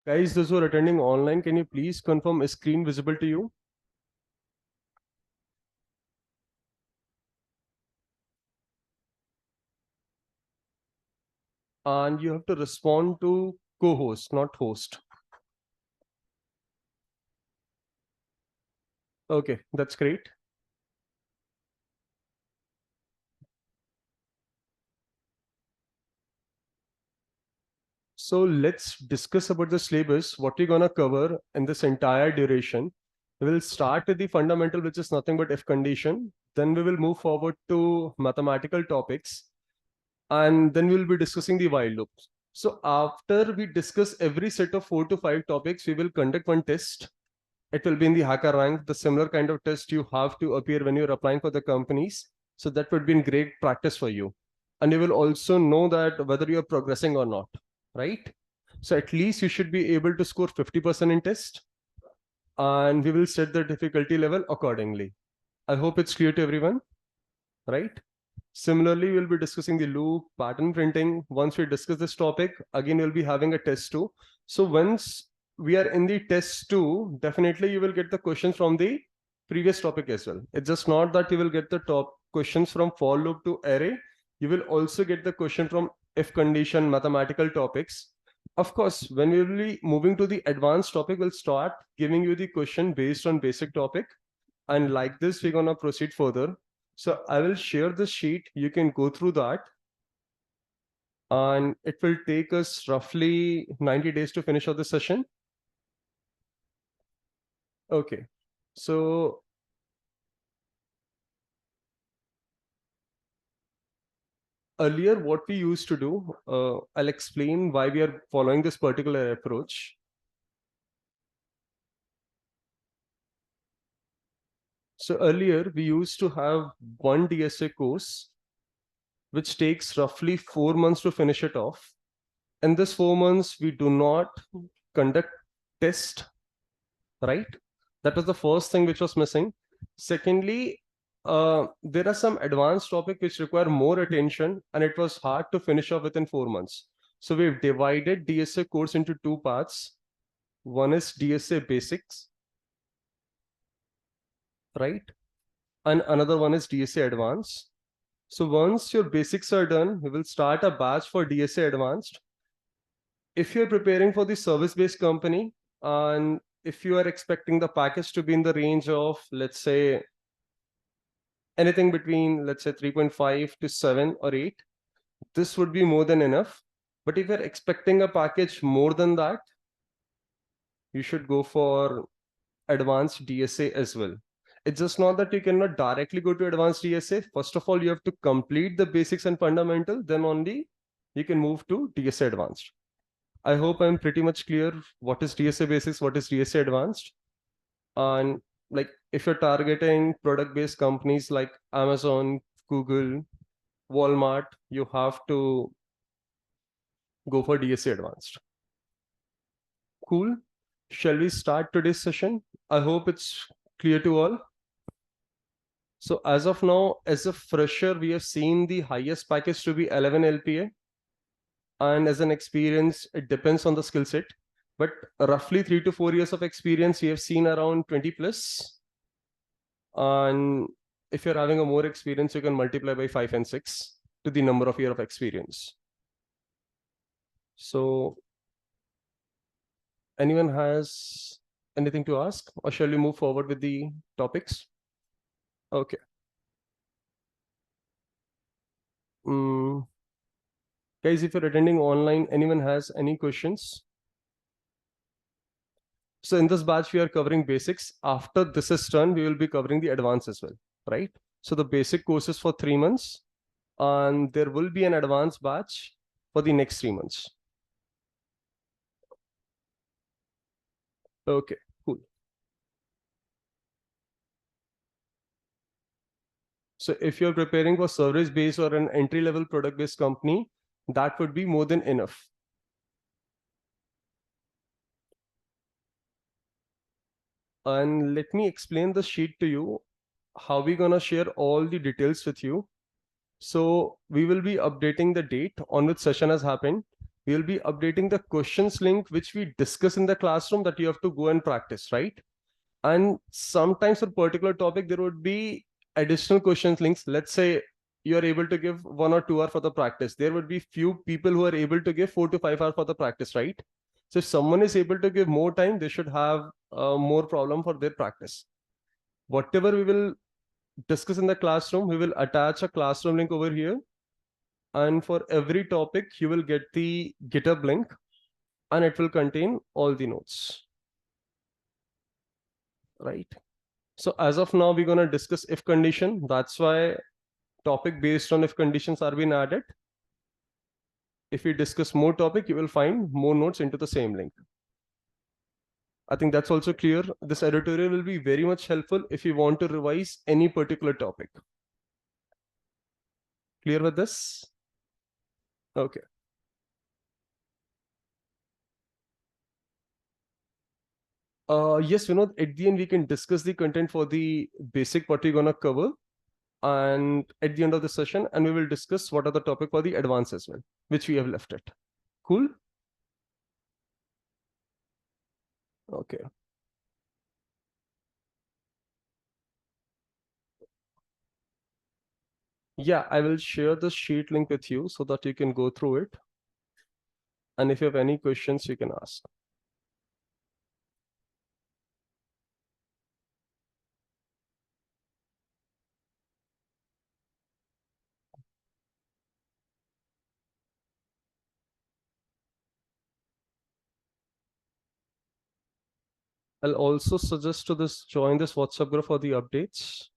Guys, those who are attending online, can you please confirm is screen visible to you? And you have to respond to co-host, not host. Okay, that's great. So let's discuss about the syllabus, what we're gonna cover in this entire duration. We'll start with the fundamental, which is nothing but if condition. Then we will move forward to mathematical topics, and then we'll be discussing the while loop. So after we discuss every set of 4 to 5 topics, we will conduct one test. It will be in the hacker rank, the similar kind of test you have to appear when you're applying for the companies. So that would be in great practice for you. And you will also know that whether you're progressing or not, right? So at least you should be able to score 50% in test, and we will set the difficulty level accordingly. I hope it's clear to everyone, right? Similarly, we'll be discussing the loop, pattern printing. Once we discuss this topic, again, we'll be having a test too. So once we are in the test two, definitely you will get the questions from the previous topic as well. It's just not that you will get the top questions from for loop to array. You will also get the question from if condition, mathematical topics. Of course, when we will be moving to the advanced topic, we'll start giving you the question based on basic topic. And like this, we're gonna proceed further. So I will share the sheet. You can go through that. And it will take us roughly 90 days to finish out the session. Okay. So earlier, what we used to do, I'll explain why we are following this particular approach. So earlier, we used to have one DSA course, which takes roughly 4 months to finish it off. In this 4 months, we do not conduct test, right? That was the first thing which was missing. Secondly, there are some advanced topics which require more attention, and it was hard to finish off within 4 months. So we've divided DSA course into two parts. One is DSA basics, right? And another one is DSA advanced. So once your basics are done, we will start a batch for DSA advanced. If you're preparing for the service-based company, and if you are expecting the package to be in the range of, let's say, anything between, let's say, 3.5 to 7 or 8, this would be more than enough. But if you're expecting a package more than that, you should go for advanced DSA as well. It's just not that you cannot directly go to advanced DSA. First of all, you have to complete the basics and fundamental, then only you can move to DSA advanced. I hope I'm pretty much clear what is DSA basics, what is DSA advanced. And like if you're targeting product-based companies like Amazon, Google, Walmart, you have to go for DSA advanced. Cool. Shall we start today's session? I hope it's clear to all. So as of now, as a fresher, we have seen the highest package to be 11 LPA. And as an experience, it depends on the skill set. But roughly 3 to 4 years of experience, we have seen around 20 plus. And if you're having a more experience, you can multiply by 5 and 6 to the number of years of experience. So anyone has anything to ask, or shall we move forward with the topics? Okay. Guys, if you're attending online, anyone has any questions? So in this batch, we are covering basics. After this is done, we will be covering the advanced as well, right? So the basic course is for 3 months, and there will be an advanced batch for the next 3 months. Okay, cool. So if you're preparing for service-based or an entry-level product-based company, that would be more than enough. And let me explain the sheet to you, how we're gonna share all the details with you. So we will be updating the date on which session has happened. we'll be updating the questions link, which we discuss in the classroom that you have to go and practice, right? And sometimes for particular topic, there would be additional questions links. Let's say you are able to give 1 or 2 hours for the practice. There would be few people who are able to give 4 to 5 hours for the practice, right? So if someone is able to give more time, they should have more problem for their practice. Whatever we will discuss in the classroom, we will attach a classroom link over here. And for every topic, you will get the GitHub link and it will contain all the notes, right? So as of now, we're going to discuss if condition. That's why topic based on if conditions are being added. If we discuss more topic, you will find more notes into the same link. I think that's also clear. This editorial will be very much helpful if you want to revise any particular topic. Clear with this? Okay. Yes, Vinod, at the end, we can discuss the content for the basic what we're going to cover. And at the end of the session, and we will discuss what are the topic for the advanced as well, which we have left it. Cool? Okay. Yeah, I will share the sheet link with you so that you can go through it. And if you have any questions, you can ask. I'll also suggest to this join this WhatsApp group for the updates.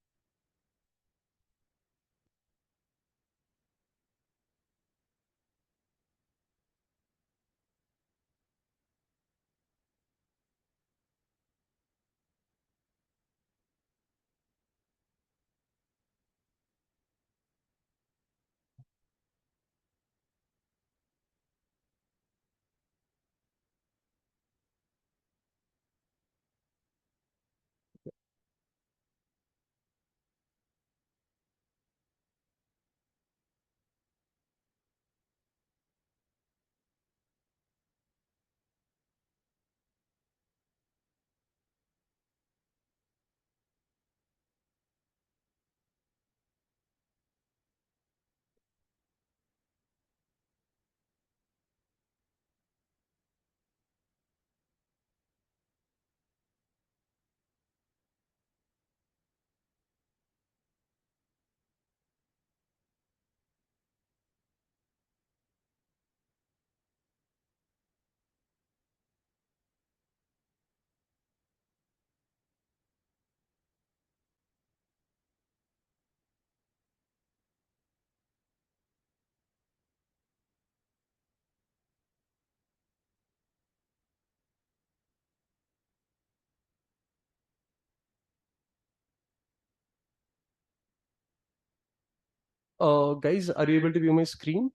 Guys, are you able to view my screen?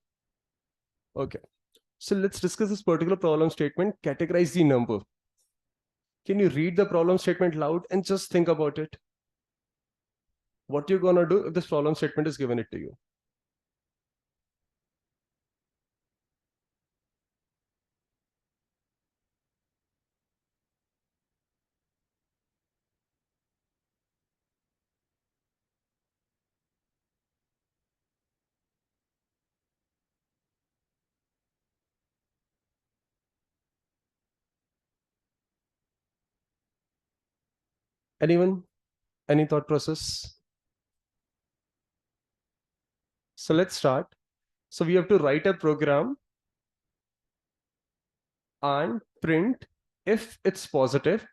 Okay. So let's discuss this particular problem statement. Categorize the number. Can you read the problem statement loud and just think about it? What you're gonna do if this problem statement is given it to you? Anyone? Any thought process? So let's start. So we have to write a program and print if it's positive,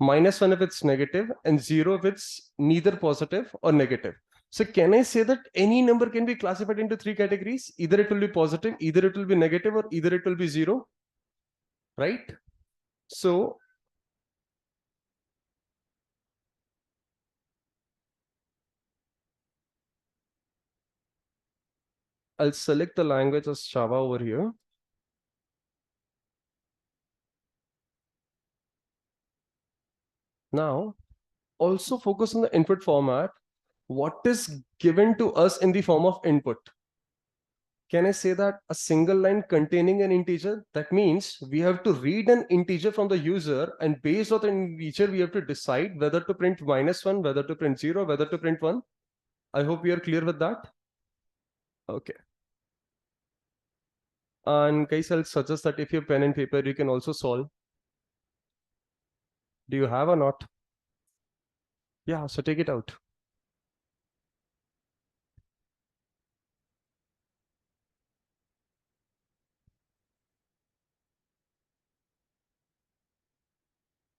-1 if it's negative, and 0 if it's neither positive or negative. So can I say that any number can be classified into 3 categories? Either it will be positive, either it will be negative, or either it will be 0, right? So I'll select the language as Java over here. Now, also focus on the input format. What is given to us in the form of input? Can I say that a single line containing an integer? That means we have to read an integer from the user, and based on the integer, we have to decide whether to print -1, whether to print 0, whether to print 1. I hope we are clear with that. Okay. And guys, I'll suggest that if you have pen and paper, you can also solve. Do you have or not? Yeah, so take it out.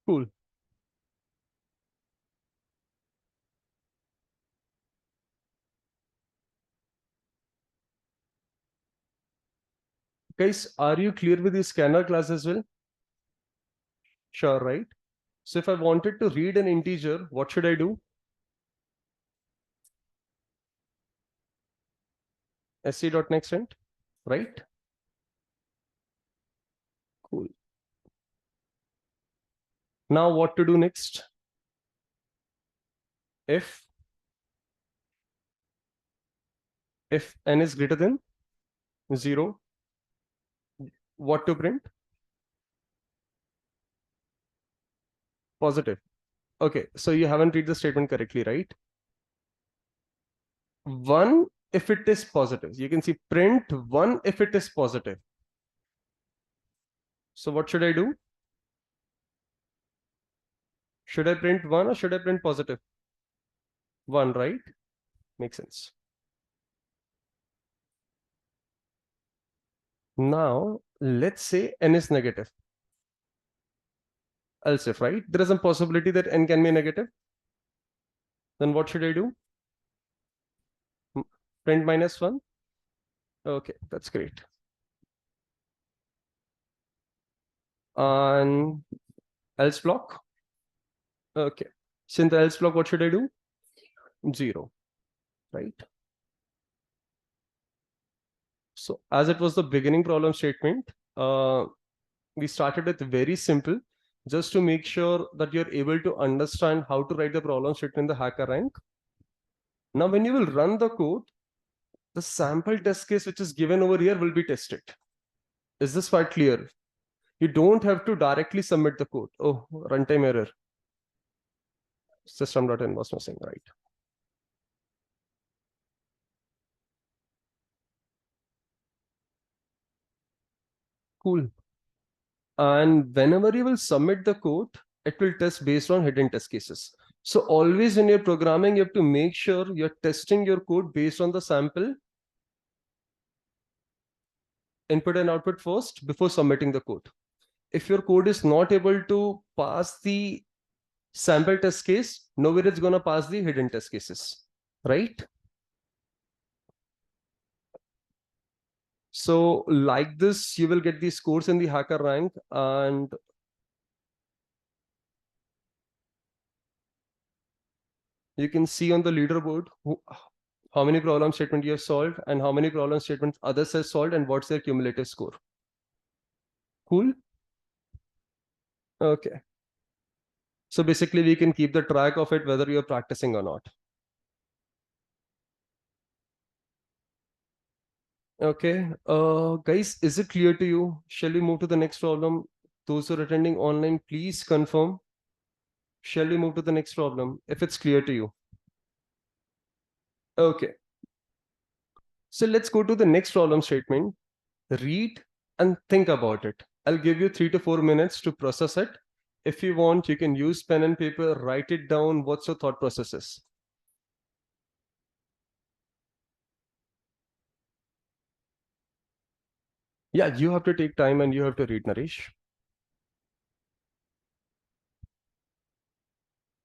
Cool. Guys, are you clear with the scanner class as well? Sure, right? So if I wanted to read an integer, what should I do? sc.nextInt, right? Cool. Now what to do next? If n is greater than 0, what to print? Positive. Okay, so you haven't read the statement correctly, right? 1 if it is positive. You can see print 1 if it is positive. So what should I do? Should I print 1 or should I print positive? 1, right? Makes sense. Now, let's say n is negative. Else if, right? There is a possibility that n can be negative. Then what should I do? Print -1? Okay, that's great. And else block? Okay. So in the else block, what should I do? 0, right? So as it was the beginning problem statement, we started with very simple, just to make sure that you're able to understand how to write the problem statement in the hacker rank. Now, when you will run the code, the sample test case which is given over here will be tested. Is this quite clear? You don't have to directly submit the code. Oh, runtime error. System.in was missing, right? Cool. And whenever you will submit the code, it will test based on hidden test cases. So always when you're programming, you have to make sure you're testing your code based on the sample input and output first before submitting the code. If your code is not able to pass the sample test case, nowhere it's going to pass the hidden test cases, right? So like this, you will get the scores in the hacker rank, and you can see on the leaderboard how many problem statements you have solved and how many problem statements others have solved and what's their cumulative score. Cool. Okay. So basically we can keep the track of it whether you're practicing or not. Okay. Guys, is it clear to you? Shall we move to the next problem? Those who are attending online, please confirm. Shall we move to the next problem if it's clear to you? Okay. So let's go to the next problem statement. Read and think about it. I'll give you 3 to 4 minutes to process it. If you want, you can use pen and paper, write it down. What's your thought processes? Yeah, you have to take time and you have to read, Naresh.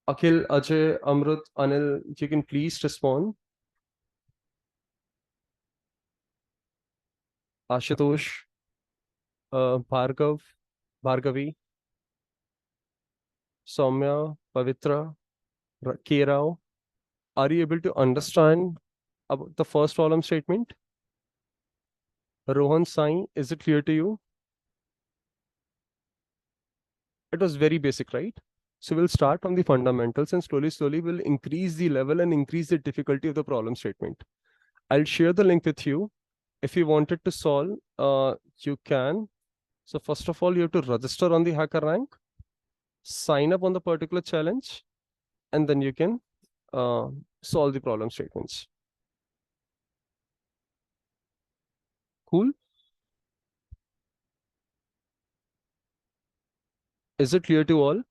Akhil, Ajay, Amrut, Anil, you can please respond. Ashutosh, Bhargav, Bhargavi, Soumya, Pavitra, K. Rao. Are you able to understand about the first problem statement? Rohan Sai, is it clear to you? It was very basic, right? So we'll start from the fundamentals and slowly we'll increase the level and increase the difficulty of the problem statement. I'll share the link with you. if you wanted to solve, you can. So first of all, you have to register on the hacker rank, sign up on the particular challenge, and then you can uh, solve the problem statements. Cool. Is it clear to all?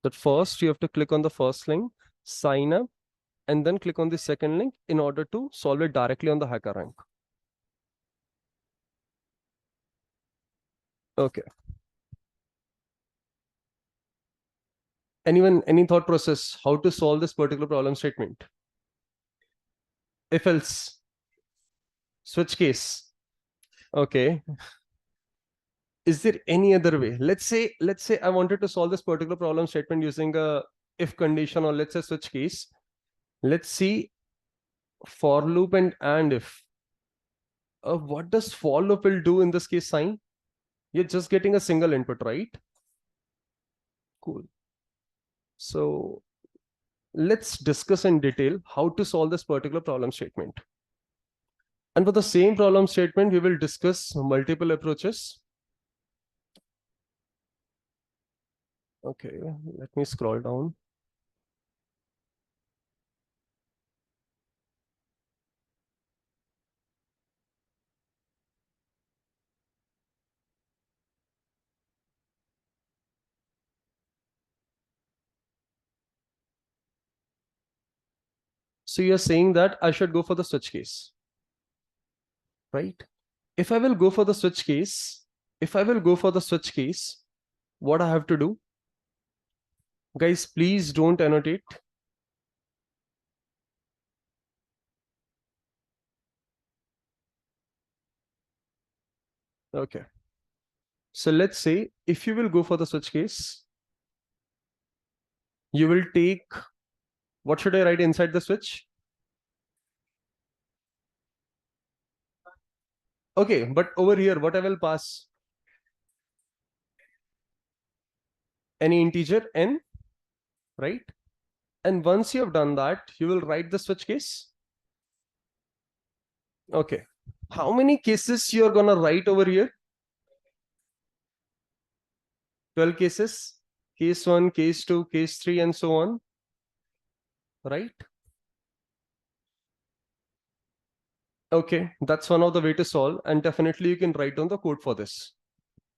That first you have to click on the first link, sign up, and then click on the second link in order to solve it directly on the hacker rank. Okay. Anyone, any thought process how to solve this particular problem statement? If else, switch case. Okay. Is there any other way? Let's say I wanted to solve this particular problem statement using a if condition, or let's say switch case. Let's see for loop and if. What does for loop will do in this case, sign? You're just getting a single input, right? Cool. So let's discuss in detail how to solve this particular problem statement. And for the same problem statement, we will discuss multiple approaches. Okay, let me scroll down. So you're saying that I should go for the switch case, right? If I will go for the switch case, what I have to do? Guys, please don't annotate. Okay. So let's say if you will go for the switch case, you will take, what should I write inside the switch? Okay, but over here, what I will pass? Any integer n, right? And once you have done that, you will write the switch case. Okay. How many cases you are gonna write over here? 12 cases. Case 1, case 2, case 3, and so on. Right? Okay, that's one of the way to solve, and definitely you can write down the code for this.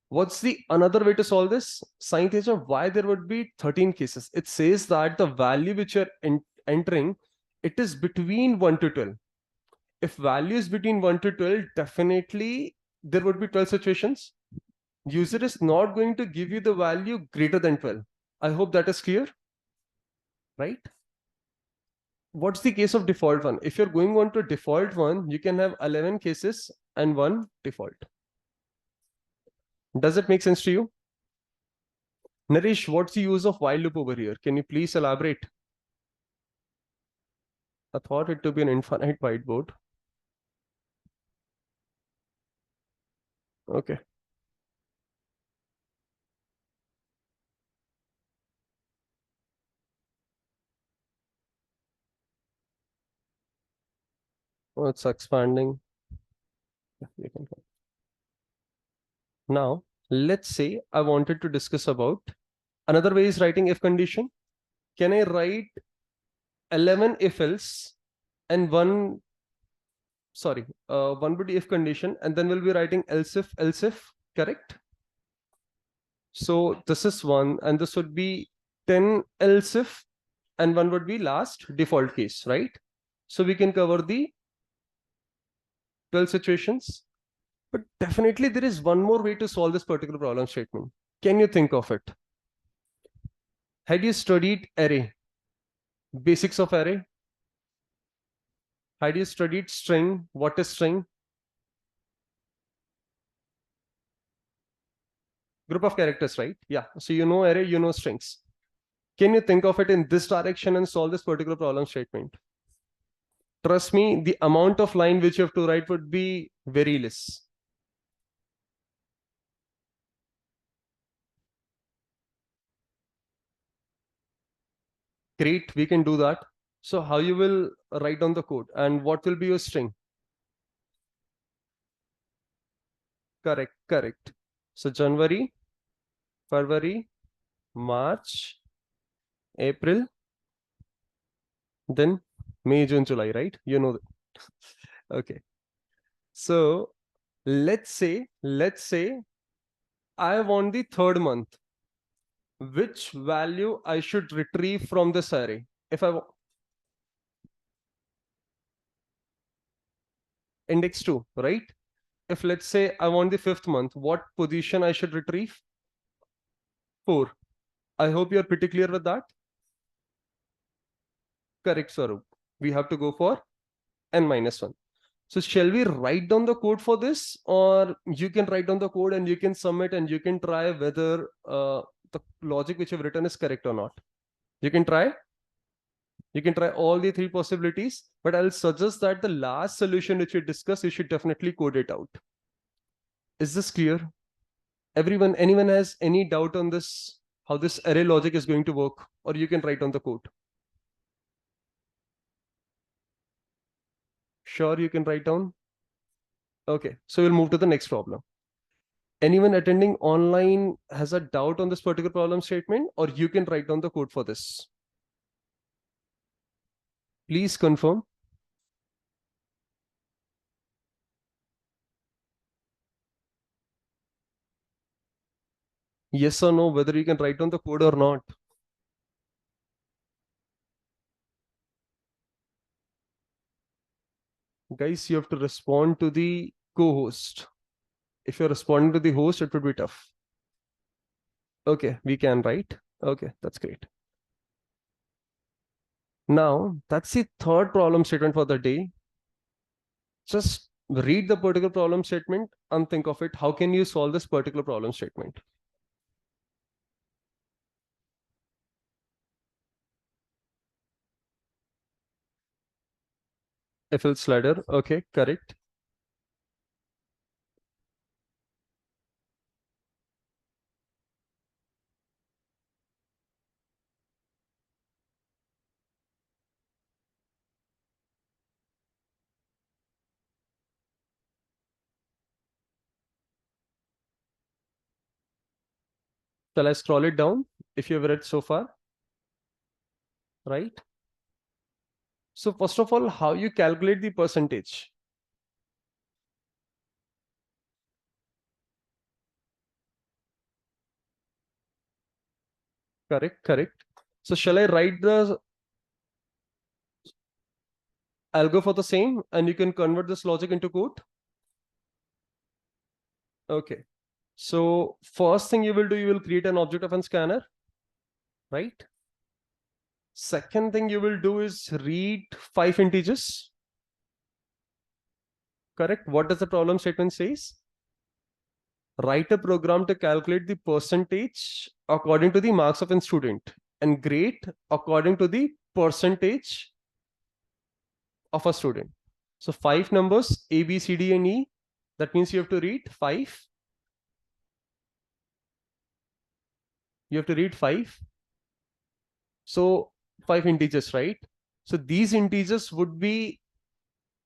What's the another way to solve this? Scientist of why there would be 13 cases. It says that the value which you're entering, it is between 1 to 12. If value is between 1 to 12, definitely there would be 12 situations. User is not going to give you the value greater than 12. I hope that is clear, right? What's the case of default one? If you're going on to default one, you can have 11 cases and one default. Does it make sense to you? Naresh, what's the use of while loop over here? Can you please elaborate? I thought it to be an infinite whiteboard. Okay. Oh, it's expanding. You can go. Now, let's say I wanted to discuss about another way is writing if condition. Can I write 11 if else and one, sorry, one would be if condition, and then we'll be writing else if, correct? So this is one, and this would be 10 else if, and one would be last default case, right? So we can cover the 12 situations. But definitely there is one more way to solve this particular problem statement. Can you think of it? Had you studied array, basics of array? Had you studied string? What is string? Group of characters, right? Yeah. So you know array, you know strings. Can you think of it in this direction and solve this particular problem statement? Trust me, the amount of line which you have to write would be very less. Great, we can do that. So how you will write down the code and what will be your string? Correct. So January, February, March, April, then May, June, July, right? You know that. Okay. So let's say I want the third month. Which value I should retrieve from this array? If I index 2, right? If let's say I want the fifth month, what position I should retrieve? 4. I hope you're pretty clear with that. Correct, Swaroop. We have to go for n minus 1. So shall we write down the code for this, or you can write down the code and you can submit and you can try whether the logic which you've written is correct or not. You can try. You can try all the 3 possibilities, but I'll suggest that the last solution which we discussed, you should definitely code it out. Is this clear? Anyone has any doubt on this, how this array logic is going to work, or you can write down the code? Sure, you can write down. Okay, so we'll move to the next problem. Anyone attending online has a doubt on this particular problem statement, or you can write down the code for this? Please confirm. Yes or no, whether you can write down the code or not. Guys, you have to respond to the co-host. If you're responding to the host, it would be tough. Okay, we can write. Okay, that's great. Now, that's the third problem statement for the day. Just read the particular problem statement and think of it. How can you solve this particular problem statement? If it's slider, okay, correct. Shall I scroll it down if you've read so far? Right? So first of all, how you calculate the percentage? Correct. So shall I write I'll go for the same and you can convert this logic into code? Okay. So first thing you will do, you will create an object of a scanner, right? Second thing you will do is read 5 integers. Correct. What does the problem statement says? Write a program to calculate the percentage according to the marks of a student and grade according to the percentage of a student. So 5 numbers, A, B, C, D, and E. That means you have to read 5. You have to read 5. So 5 integers, right? So these integers would be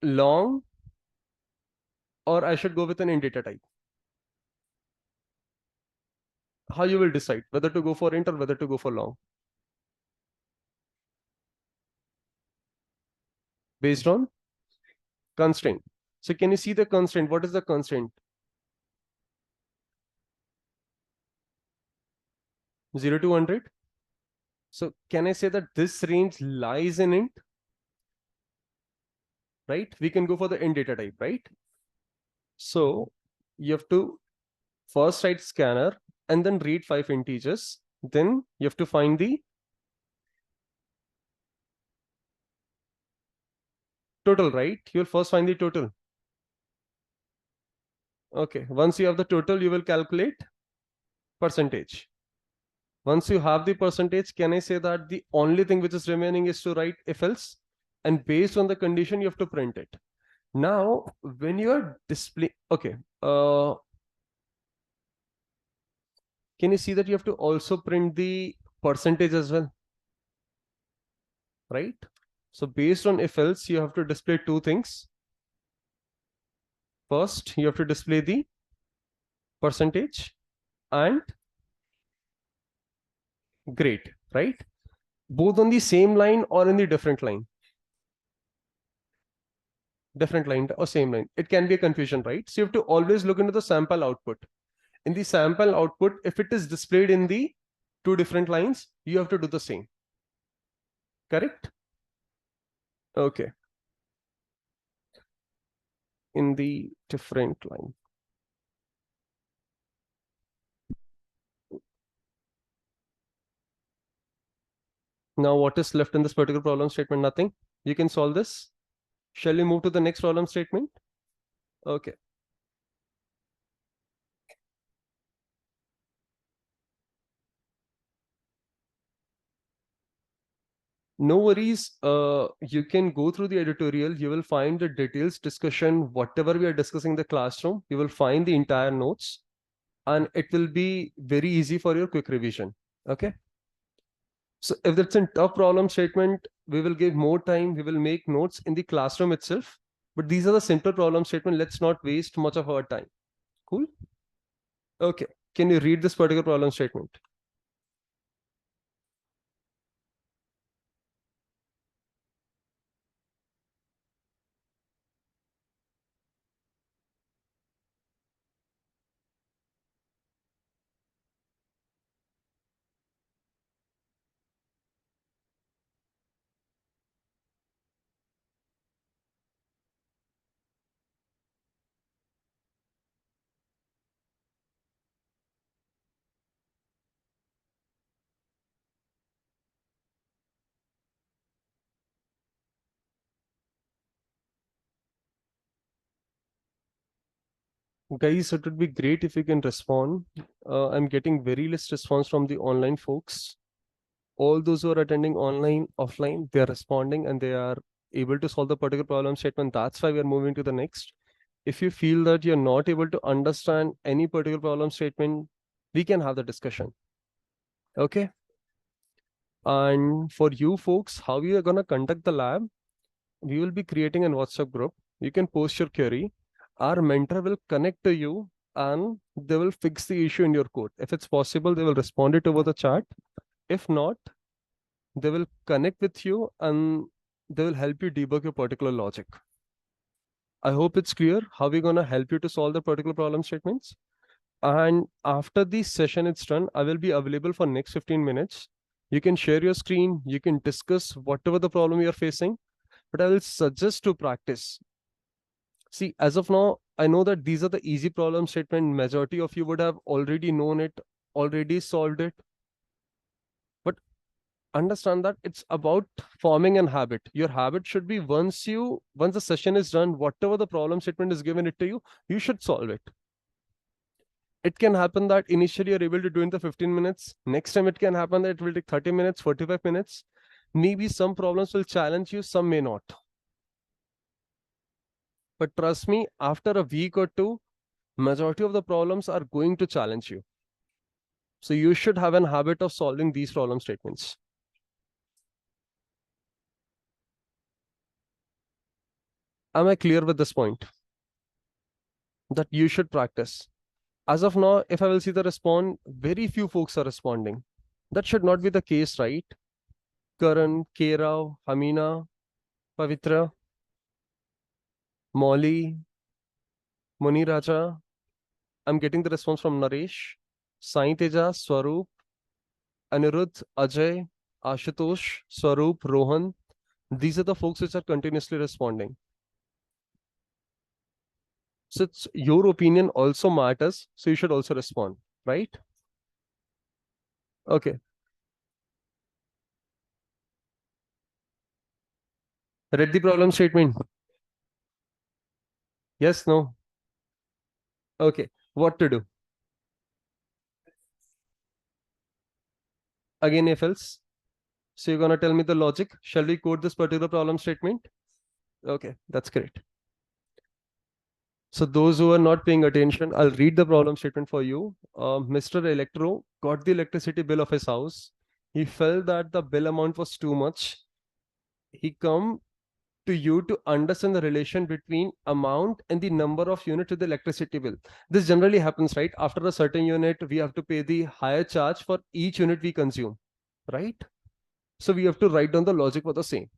long, or I should go with an int data type. How you will decide whether to go for int or whether to go for long? Based on constraint. So can you see the constraint? What is the constraint? 0 to 100. So can I say that this range lies in int? Right? We can go for the int data type, right? So you have to first write scanner and then read 5 integers. Then you have to find the total, right? You'll first find the total. Okay. Once you have the total, you will calculate percentage. Once you have the percentage, can I say that the only thing which is remaining is to write if else? And based on the condition, you have to print it. Now, when you are display, okay. Can you see that you have to also print the percentage as well? Right? So based on if else, you have to display 2 things. First, you have to display the percentage, and great, right? Both on the same line or in the different line? Different line or same line. It can be a confusion, right? So you have to always look into the sample output. In the sample output, if it is displayed in the two different lines, you have to do the same. Correct? Okay. In the different line. Now, what is left in this particular problem statement? Nothing. You can solve this. Shall we move to the next problem statement? Okay. No worries. You can go through the editorial. You will find the details discussion, whatever we are discussing in the classroom. You will find the entire notes, and it will be very easy for your quick revision. Okay. So if that's a tough problem statement, we will give more time. We will make notes in the classroom itself. But these are the simple problem statement. Let's not waste much of our time. Cool. Okay. Can you read this particular problem statement? Guys, it would be great if you can respond. I'm getting very less response from the online folks. All those who are attending online, offline, they are responding and they are able to solve the particular problem statement. That's why we are moving to the next. If you feel that you're not able to understand any particular problem statement, we can have the discussion. Okay. And for you folks, how we are going to conduct the lab, we will be creating a WhatsApp group. You can post your query. Our mentor will connect to you and they will fix the issue in your code. If it's possible, they will respond it over the chat. If not, they will connect with you and they will help you debug your particular logic. I hope it's clear how we're going to help you to solve the particular problem statements. And after the session is done, I will be available for next 15 minutes. You can share your screen. You can discuss whatever the problem you're facing, but I will suggest to practice. See, as of now, I know that these are the easy problem statement. Majority of you would have already known it, already solved it. But understand that it's about forming an habit. Your habit should be once the session is done, whatever the problem statement is given it to you, you should solve it. It can happen that initially you're able to do in the 15 minutes. Next time it can happen that it will take 30 minutes, 45 minutes. Maybe some problems will challenge you, some may not. But trust me, after a week or two, majority of the problems are going to challenge you. So you should have an habit of solving these problem statements. Am I clear with this point? That you should practice. As of now, if I will see the response, very few folks are responding. That should not be the case, right? Karan, Kerav, Hamina, Pavitra, Molly, Muniraja. I'm getting the response from Naresh, Sai Teja, Swaroop, Anirudh, Ajay, Ashutosh, Swaroop, Rohan. These are the folks which are continuously responding. So it's, your opinion also matters. So you should also respond, right? Okay. Read the problem statement. Yes, no. Okay. What to do? Again, if else. So you're going to tell me the logic. Shall we code this particular problem statement? Okay, that's great. So those who are not paying attention, I'll read the problem statement for you. Mr. Electro got the electricity bill of his house. He felt that the bill amount was too much. He come to you to understand the relation between amount and the number of units to the electricity bill. This generally happens, right? After a certain unit, we have to pay the higher charge for each unit we consume, right? So we have to write down the logic for the same.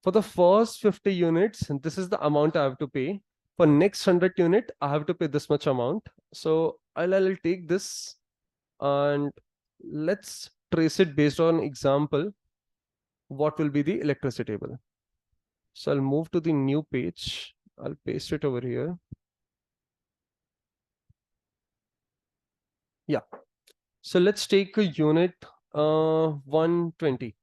For the first 50 units, this is the amount I have to pay. For next 100 unit, I have to pay this much amount. So I'll take this and let's trace it based on example. What will be the electricity bill? So I'll move to the new page. I'll paste it over here. Yeah. So let's take a unit 120.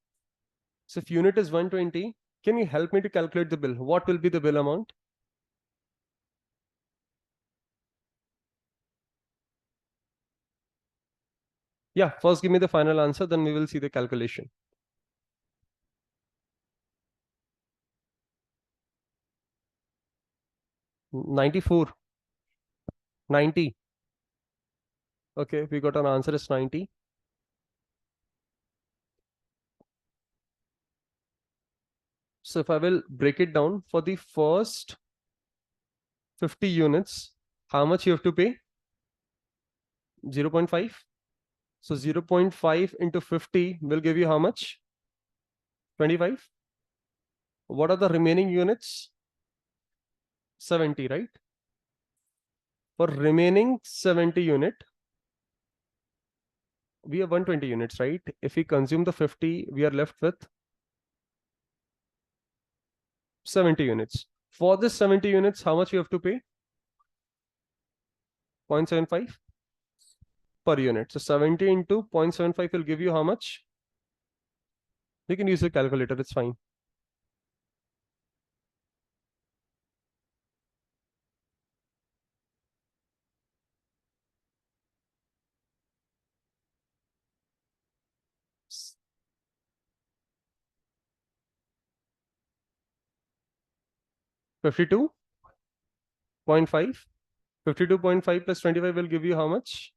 So if unit is 120, can you help me to calculate the bill? What will be the bill amount? Yeah, first give me the final answer, then we will see the calculation. 94, 90. Okay, we got an answer is 90. So if I will break it down for the first 50 units, how much you have to pay? 0.5. So 0.5 into 50 will give you how much? 25. What are the remaining units? 70, right? For remaining 70 unit, we have 120 units, right? If we consume the 50, we are left with 70 units. For this 70 units, how much you have to pay? 0.75 per unit. So 70 into 0.75 will give you how much? You can use a calculator, it's fine. $52.5. 52.5 plus 25 will give you how much?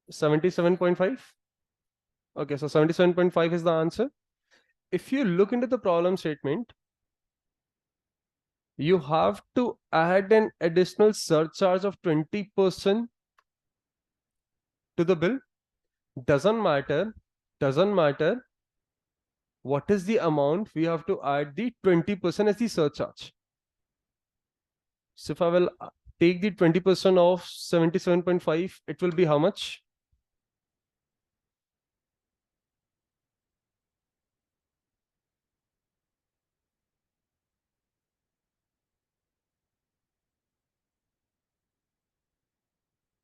77.5. Okay, so 77.5 is the answer. If you look into the problem statement, you have to add an additional surcharge of 20% to the bill. Doesn't matter what is the amount, we have to add the 20% as the surcharge. So if I will take the 20% of 77.5, it will be how much?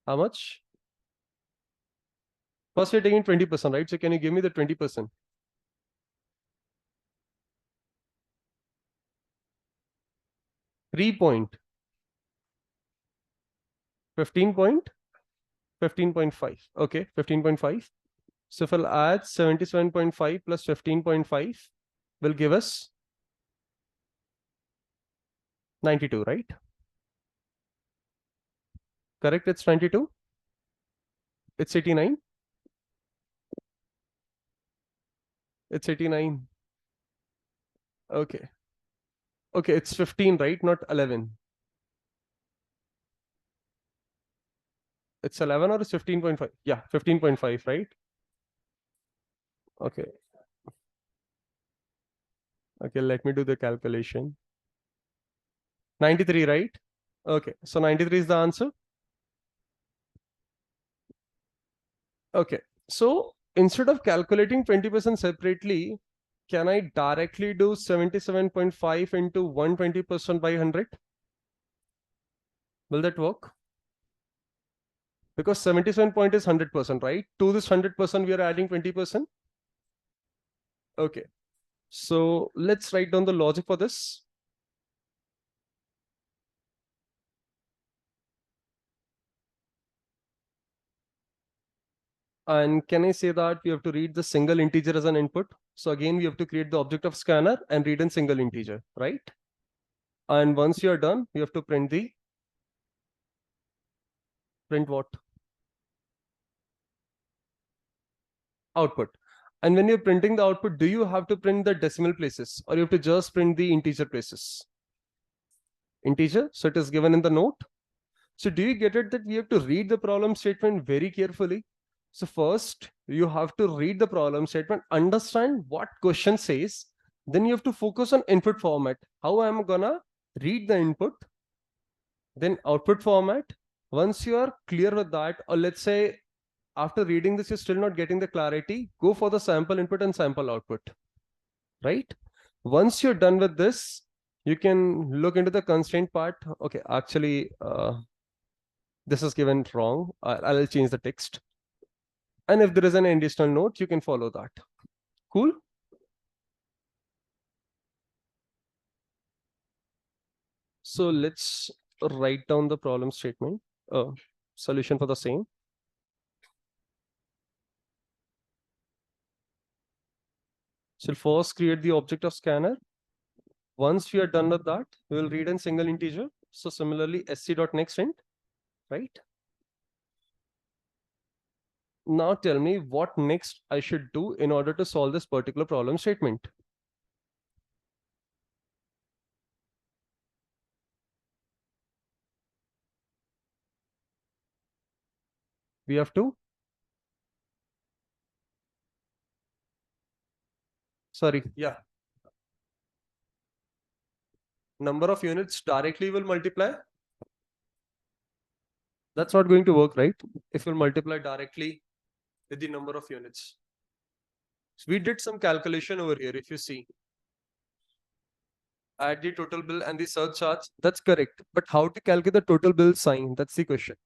How much? First, you're taking 20%, right? So can you give me the 20%? 3 point, 15 point, 15.5. Okay, 15.5. So if I'll add 77.5 plus 15.5 will give us 92, right? Correct, it's 92. It's 89. It's 89. Okay. Okay, it's 15, right? Not 11. It's 11 or it's 15.5? Yeah, 15.5, right? Okay. Okay, let me do the calculation. 93, right? Okay, so 93 is the answer. Okay, so instead of calculating 20% separately, can I directly do 77.5 into 120% by 100? Will that work? Because 77 point is 100%, right? To this 100%, we are adding 20%. Okay, so let's write down the logic for this. And can I say that we have to read the single integer as an input? So again, we have to create the object of scanner and read in single integer, right? And once you are done, we have to print what? Output. And when you're printing the output, do you have to print the decimal places or you have to just print the integer places? Integer, so it is given in the note. So do you get it that we have to read the problem statement very carefully? So first, you have to read the problem statement, understand what question says, then you have to focus on input format. How am I gonna read the input? Then output format. Once you are clear with that, or let's say after reading this, you're still not getting the clarity, go for the sample input and sample output, right? Once you're done with this, you can look into the constraint part. Okay, actually, this is given wrong. I'll change the text. And if there is an additional note, you can follow that. Cool. So let's write down the problem statement, solution for the same. So first create the object of scanner. Once we are done with that, we will read in single integer. So similarly, sc.nextInt, right? Now tell me what next I should do in order to solve this particular problem statement. We have to, sorry, yeah. Number of units directly will multiply. That's not going to work, right? If you multiply directly with the number of units. So we did some calculation over here. If you see, add the total bill and the surcharge, that's correct. But how to calculate the total bill sign? That's the question.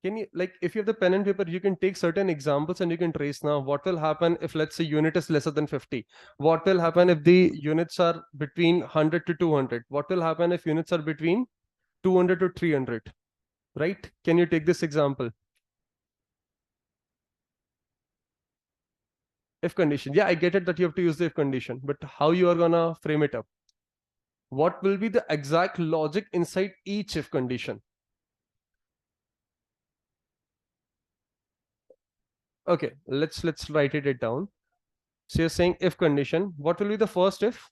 Can you, like, if you have the pen and paper, you can take certain examples and you can trace now what will happen if, let's say, unit is lesser than 50. What will happen if the units are between 100 to 200? What will happen if units are between 200 to 300? Right? Can you take this example? If condition. Yeah, I get it that you have to use the if condition, but how you are gonna frame it up? What will be the exact logic inside each if condition? Okay, let's write it down. So you're saying if condition, what will be the first if?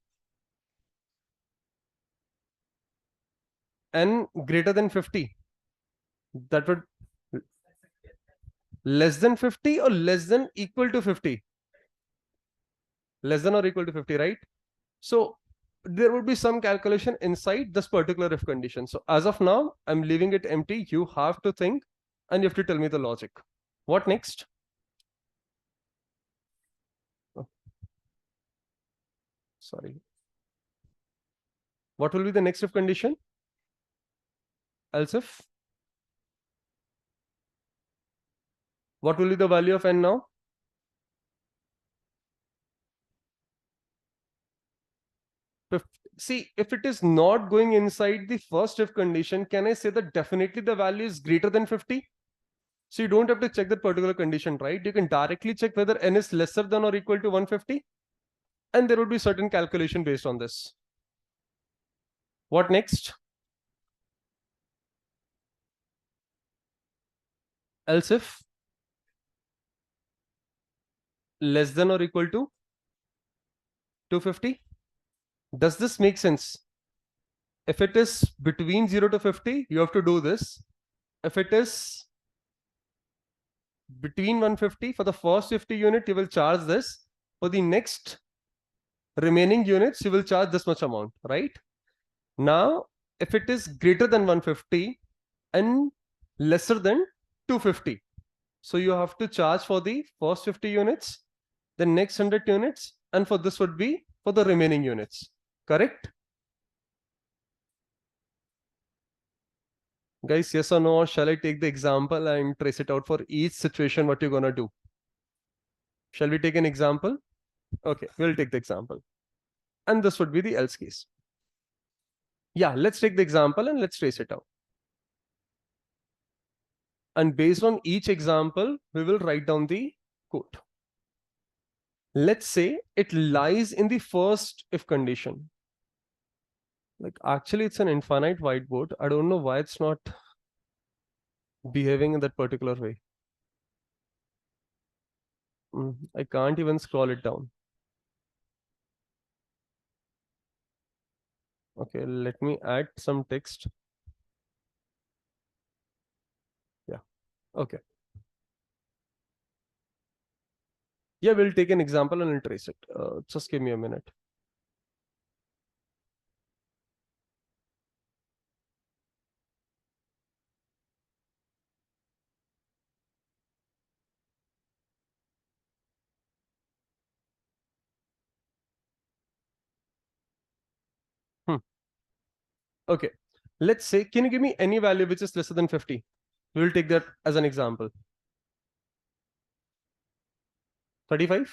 N greater than 50. That would less than 50 or less than equal to 50? Less than or equal to 50, right? So there would be some calculation inside this particular if condition. So as of now, I'm leaving it empty. You have to think and you have to tell me the logic. What next? Oh, sorry. What will be the next if condition? Else if? What will be the value of n now? See, if it is not going inside the first if condition, can I say that definitely the value is greater than 50? So you don't have to check that particular condition, right? You can directly check whether n is lesser than or equal to 150. And there would be certain calculation based on this. What next? Else if less than or equal to 250. Does this make sense? If it is between 0 to 50, you have to do this. If it is between 150, for the first 50 unit, you will charge this. For the next remaining units, you will charge this much amount, right? Now, if it is greater than 150 and lesser than 250, so you have to charge for the first 50 units, the next 100 units, and for this would be for the remaining units, correct? Guys, yes or no, or shall I take the example and trace it out for each situation what you're gonna do? Shall we take an example? Okay, we'll take the example. And this would be the else case. Yeah, let's take the example and let's trace it out. And based on each example, we will write down the code. Let's say it lies in the first if condition. Like actually it's an infinite whiteboard. I don't know why it's not. behaving in that particular way. I can't even scroll it down. Okay, let me add some text. Yeah, okay. Yeah, we'll take an example and I'll trace it. Just give me a minute. Hmm. Okay, let's say, can you give me any value which is lesser than 50? We'll take that as an example. 35?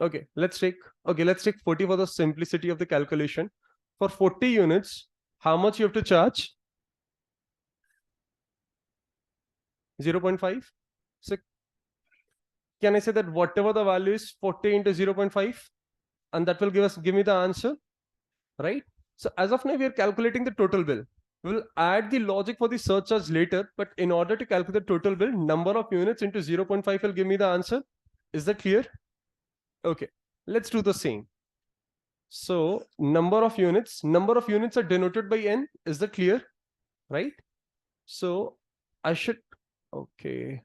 Okay, let's take 40 for the simplicity of the calculation. For 40 units, how much you have to charge? 0.5. So can I say that whatever the value is 40 into 0.5, and that will give me the answer, right? So as of now, we are calculating the total bill. We will add the logic for the surcharge later, but in order to calculate the total bill, number of units into 0.5 will give me the answer. Is that clear? Okay, let's do the same. So number of units are denoted by n. Is that clear? Right? So I should, okay.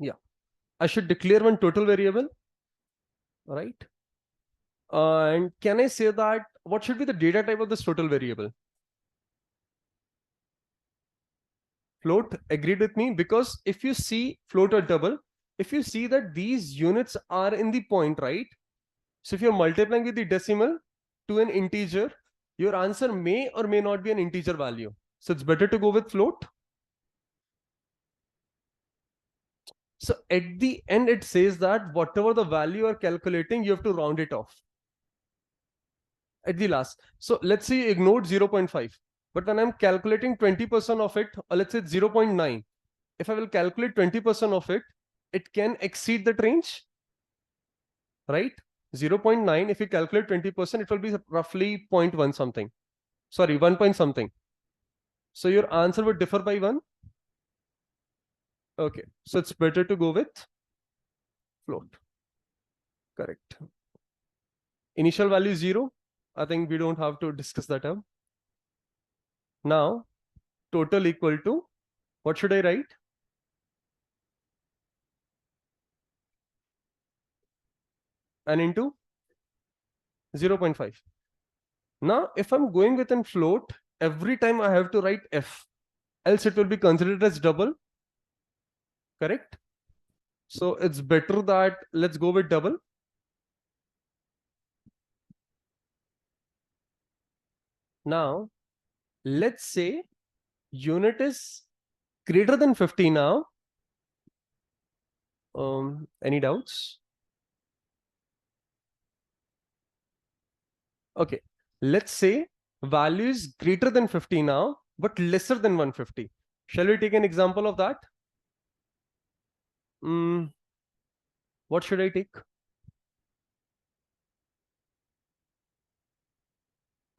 Yeah, I should declare one total variable, right? And can I say that what should be the data type of this total variable? Float, agreed with me, because if you see float or double, if you see that these units are in the point, right? So if you're multiplying with the decimal to an integer, your answer may or may not be an integer value. So it's better to go with float. So at the end, it says that whatever the value you are calculating, you have to round it off at the last. So let's say you ignored 0.5, but when I'm calculating 20% of it, or let's say 0.9, if I will calculate 20% of it, it can exceed that range, right? 0.9, if you calculate 20%, it will be roughly 0.1 something. Sorry, 1 point something. So your answer would differ by 1. Okay, so it's better to go with float. Correct. Initial value 0. I think we don't have to discuss that term. Now, total equal to, what should I write? And into 0.5. Now, if I'm going with a float, every time I have to write f, else it will be considered as double. Correct? So it's better that let's go with double. Now, let's say unit is greater than 50 now. Any doubts? Okay, let's say value is greater than 50 now, but lesser than 150. Shall we take an example of that? What should I take?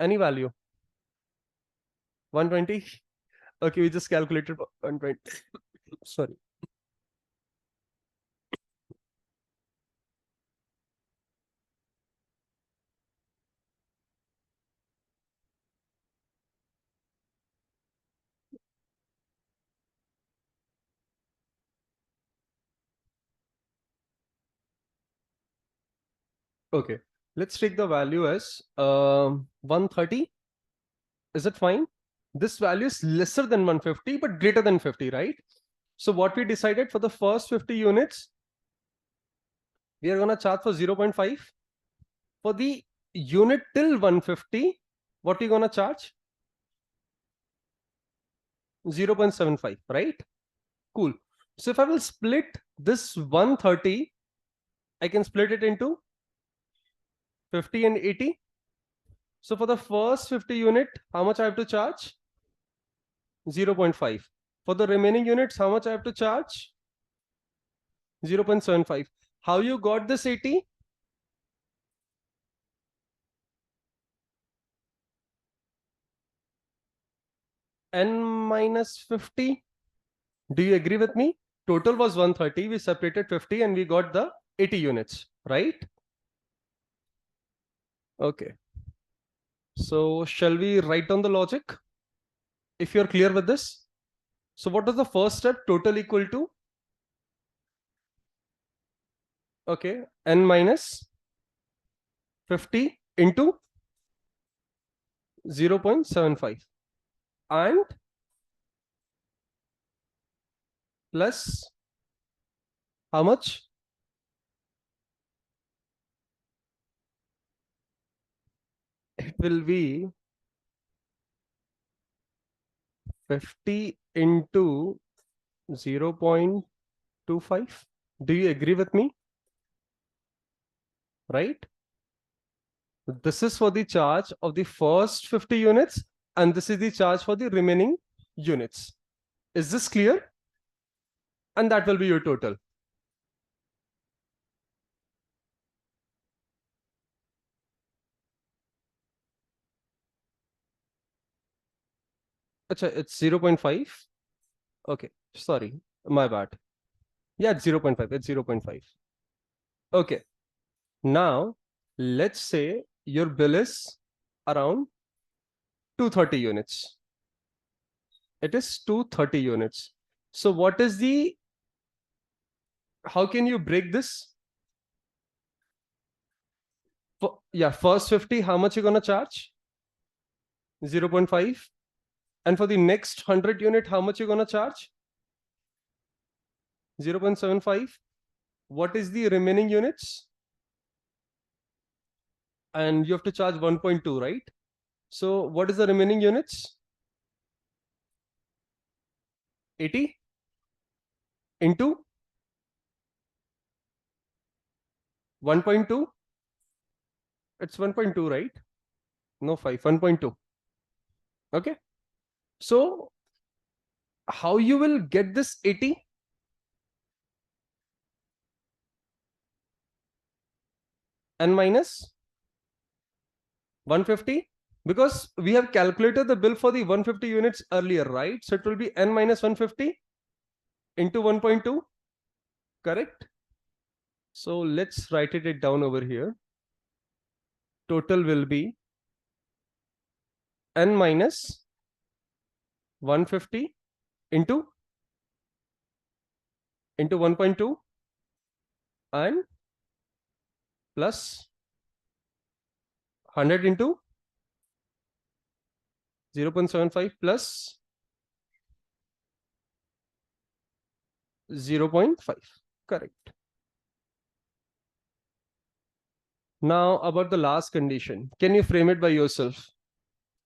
Any value? 120? Okay, we just calculated 120. Sorry. Okay, let's take the value as 130. Is it fine? This value is lesser than 150, but greater than 50, right? So what we decided for the first 50 units, we are going to charge for 0.5. For the unit till 150, what are you going to charge? 0.75, right? Cool. So if I will split this 130, I can split it into 50 and 80. So for the first 50 unit, how much I have to charge? 0.5. For the remaining units, how much I have to charge? 0.75. How you got this 80? n minus 50. Do you agree with me? Total was 130. We separated 50 and we got the 80 units, right? Okay. So shall we write down the logic? If you're clear with this. So what was the first step? Total equal to, okay, n minus 50 into 0.75 and plus how much? It will be 50 into 0.25. Do you agree with me? Right? This is for the charge of the first 50 units, and this is the charge for the remaining units. Is this clear? And that will be your total. Achha, it's 0.5. Okay, sorry, my bad. Yeah, it's 0.5. It's 0.5. Okay, now let's say your bill is around 230 units. It is 230 units. So what is the, how can you break this? Yeah, first 50, how much you gonna charge? 0.5. And for the next 100 unit, how much you gonna charge? 0.75. What is the remaining units? And you have to charge 1.2, right? So what is the remaining units? 80 into 1.2. It's 1.2, right? No, 5, 1.2. Okay. So how you will get this 80? N minus 150? Because we have calculated the bill for the 150 units earlier, right? So it will be n minus 150 into 1.2, correct? So let's write it down over here. Total will be n minus 150 into 1.2 and plus 100 into 0.75 plus 0.5. Correct. Now about the last condition. Can you frame it by yourself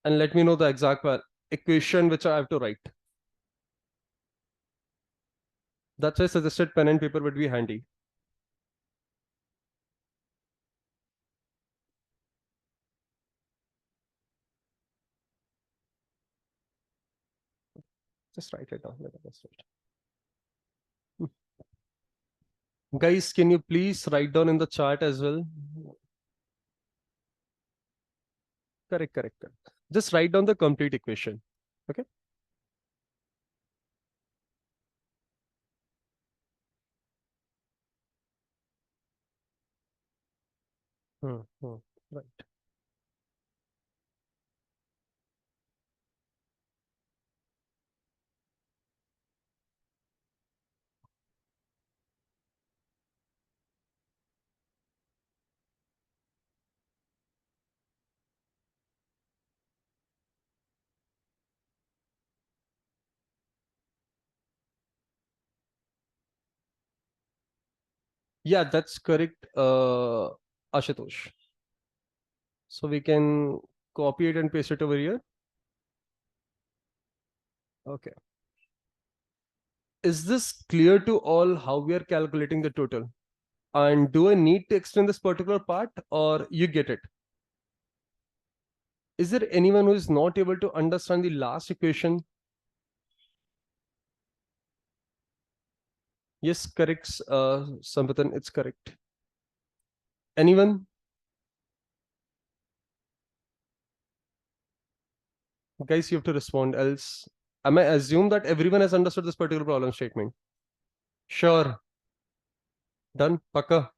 and let me know the exact equation which I have to write? That's why I suggested pen and paper would be handy. Just write it down. Guys, can you please write down in the chart as well? Correct, correct, correct. Just write down the complete equation. Okay. Right. Yeah, that's correct, Ashutosh. So we can copy it and paste it over here. Okay. Is this clear to all how we are calculating the total? And do I need to explain this particular part or you get it? Is there anyone who is not able to understand the last equation? Yes, correct, Sampatan, it's correct. Anyone? Guys, you have to respond, else I assume that everyone has understood this particular problem statement? Sure. Done? Pakka?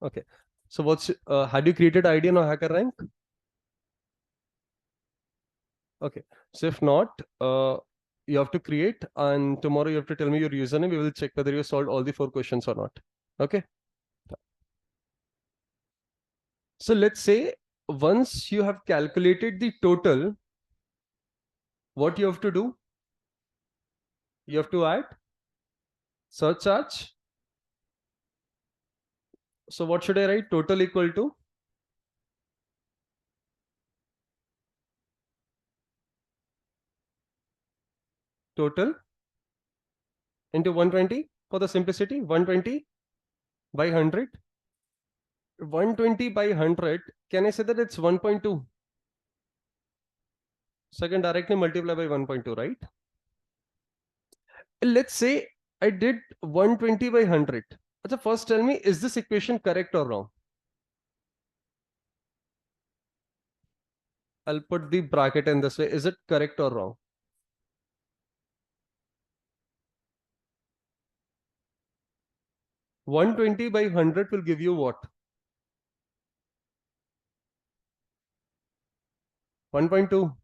Okay. So what's, had you created ID on HackerRank? Okay. So if not, you have to create, and tomorrow you have to tell me your username. We will check whether you solved all the 4 questions or not. Okay. So let's say once you have calculated the total, what you have to do? You have to add surcharge. So what should I write? Total equal to total into 120 for the simplicity. 120 by 100. 120 by 100. Can I say that it's 1.2? So I can directly multiply by 1.2, right? Let's say I did 120 by 100. So first tell me, is this equation correct or wrong? I'll put the bracket in this way. Is it correct or wrong? One 120 by 100 will give you what? 1.2.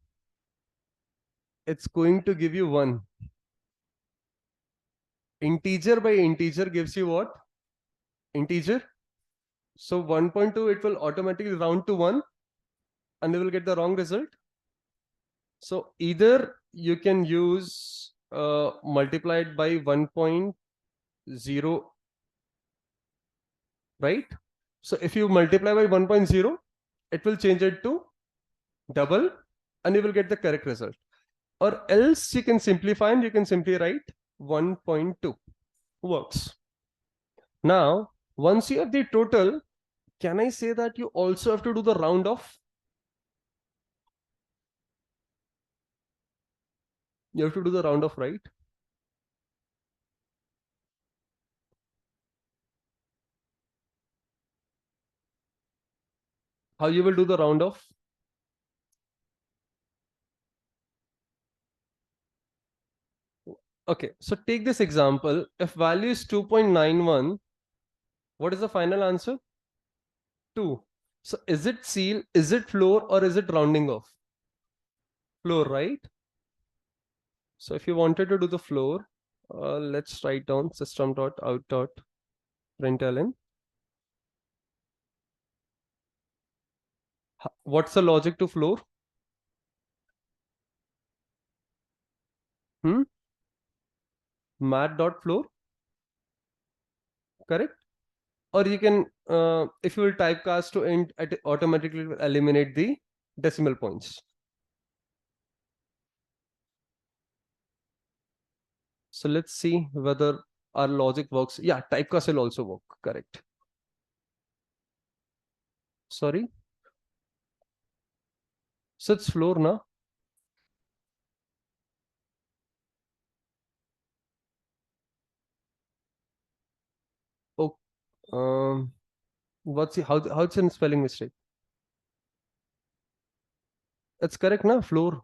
It's going to give you 1. Integer by integer gives you what? Integer. So 1.2, it will automatically round to 1 and you will get the wrong result. So either you can use multiplied by 1.0, right? So if you multiply by 1.0, it will change it to double and you will get the correct result. Or else you can simplify and you can simply write 1.2. Works. Now, once you have the total, can I say that you also have to do the round off? You have to do the round off, right? How you will do the round off? Okay, so take this example. If value is 2.91, what is the final answer? 2. So is it seal, is it floor, or is it rounding off? Floor, right? So if you wanted to do the floor, let's write down system.out.println. What's the logic to floor? Mat.floor, correct? Or you can, if you will typecast to int, it automatically will eliminate the decimal points. So let's see whether our logic works. Yeah, typecast will also work, correct. Sorry. So it's floor now. Oh, what's the, how it's in spelling mistake? It's correct now, floor.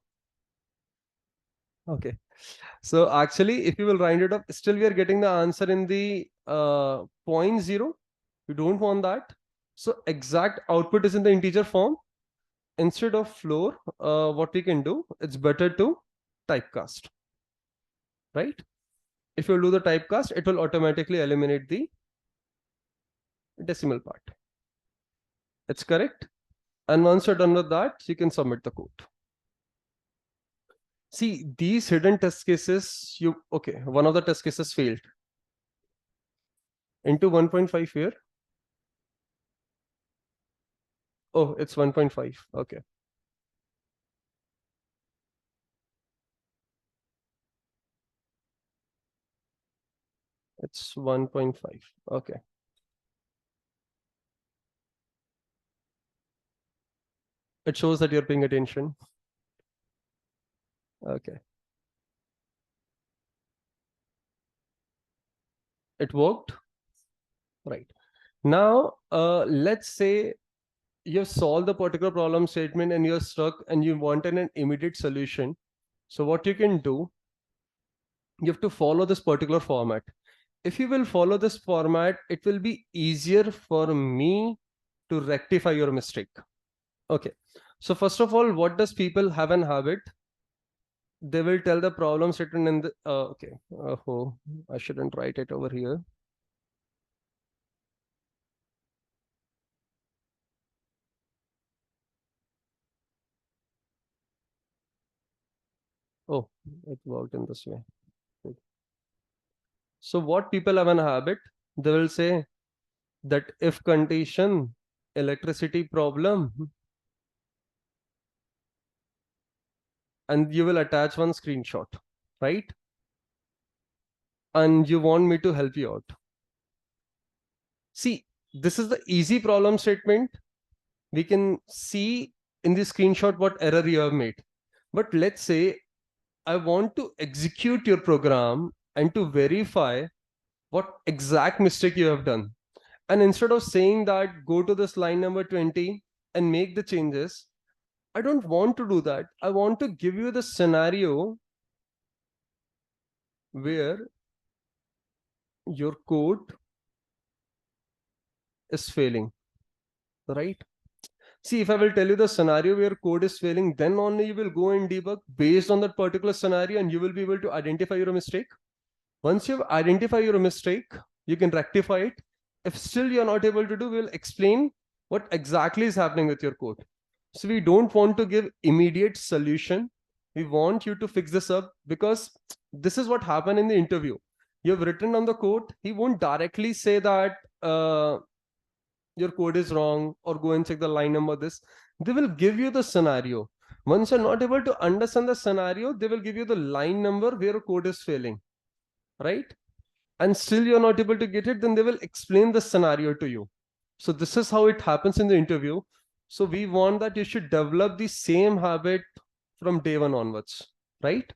Okay. So actually, if you will round it up, still we are getting the answer in the 0.0. You don't want that. So exact output is in the integer form. Instead of floor, what we can do, it's better to typecast, right? If you do the typecast, it will automatically eliminate the decimal part. It's correct. And once you're done with that, you can submit the code. See, these hidden test cases, okay, one of the test cases failed. Into 1.5 here. Oh, it's 1.5. Okay. It's 1.5. Okay. It shows that you're paying attention. Okay. It worked. Right. Now, let's say you solve the particular problem statement and you're stuck and you want an immediate solution. So what you can do, you have to follow this particular format. If you will follow this format, it will be easier for me to rectify your mistake. Okay. So first of all, what does people have an habit? They will tell the problem statement in the, okay. Oh, I shouldn't write it over here. Oh, it worked in this way. Good. So what people have an habit, they will say that if condition, electricity problem, and you will attach one screenshot, right? And you want me to help you out. See, this is the easy problem statement. We can see in the screenshot what error you have made. But let's say I want to execute your program and to verify what exact mistake you have done. And instead of saying that, go to this line number 20 and make the changes, I don't want to do that. I want to give you the scenario where your code is failing, right? See, if I will tell you the scenario where code is failing, then only you will go and debug based on that particular scenario and you will be able to identify your mistake. Once you identify your mistake, you can rectify it. If still you're not able to do, we'll explain what exactly is happening with your code. So we don't want to give immediate solution. We want you to fix this up because this is what happened in the interview. You have written on the code. He won't directly say that your code is wrong or go and check the line number this. They will give you the scenario. Once you're not able to understand the scenario, they will give you the line number where your code is failing, right? And still you're not able to get it, then they will explain the scenario to you. So this is how it happens in the interview. So we want that you should develop the same habit from day one onwards, right?